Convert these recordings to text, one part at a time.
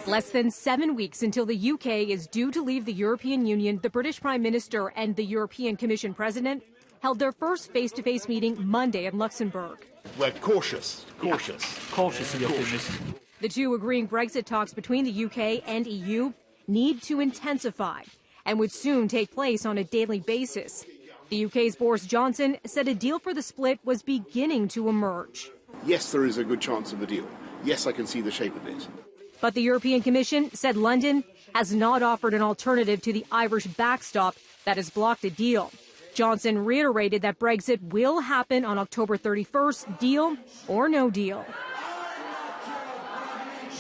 Less than 7 weeks until the UK is due to leave the European Union, the British Prime Minister and the European Commission President held their first face-to-face meeting Monday in Luxembourg. We're cautious. Cautiously optimistic. The two agreeing Brexit talks between the UK and EU need to intensify and would soon take place on a daily basis. The UK's Boris Johnson said a deal for the split was beginning to emerge. Yes, there is a good chance of a deal. Yes, I can see the shape of it. But the European Commission said London has not offered an alternative to the Irish backstop that has blocked a deal. Johnson reiterated that Brexit will happen on October 31st, deal or no deal.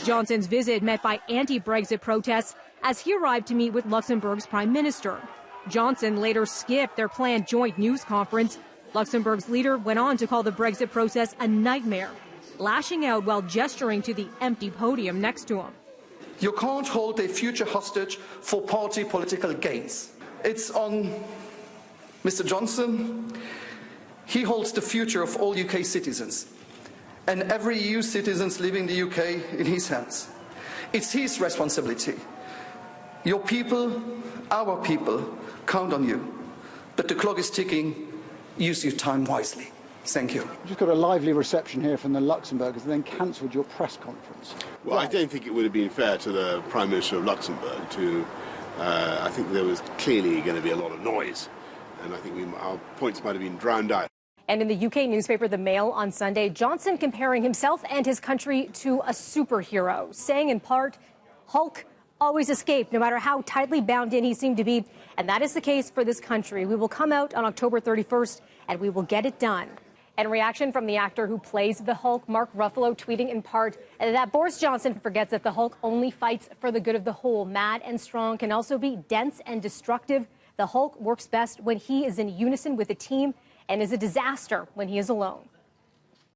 Johnson's visit met by anti-Brexit protests as he arrived to meet with Luxembourg's prime minister. Johnson later skipped their planned joint news conference. Luxembourg's leader went on to call the Brexit process a nightmare, lashing out while gesturing to the empty podium next to him. You can't hold a future hostage for party political gains. It's on Mr. Johnson. He holds the future of all UK citizens and every EU citizen leaving the UK in his hands. It's his responsibility. Your people, our people, count on you. But the clock is ticking. Use your time wisely. Thank you. You've just got a lively reception here from the Luxembourgers and then cancelled your press conference. Well, I don't think it would have been fair to the Prime Minister of Luxembourg to... I think there was clearly going to be a lot of noise, and I think our points might have been drowned out. And in the UK newspaper The Mail on Sunday, Johnson comparing himself and his country to a superhero, saying in part, Hulk always escaped, no matter how tightly bound in he seemed to be. And that is the case for this country. We will come out on October 31st, and we will get it done. And reaction from the actor who plays the Hulk, Mark Ruffalo, tweeting in part that Boris Johnson forgets that the Hulk only fights for the good of the whole. Mad and strong can also be dense and destructive. The Hulk works best when he is in unison with a team and is a disaster when he is alone.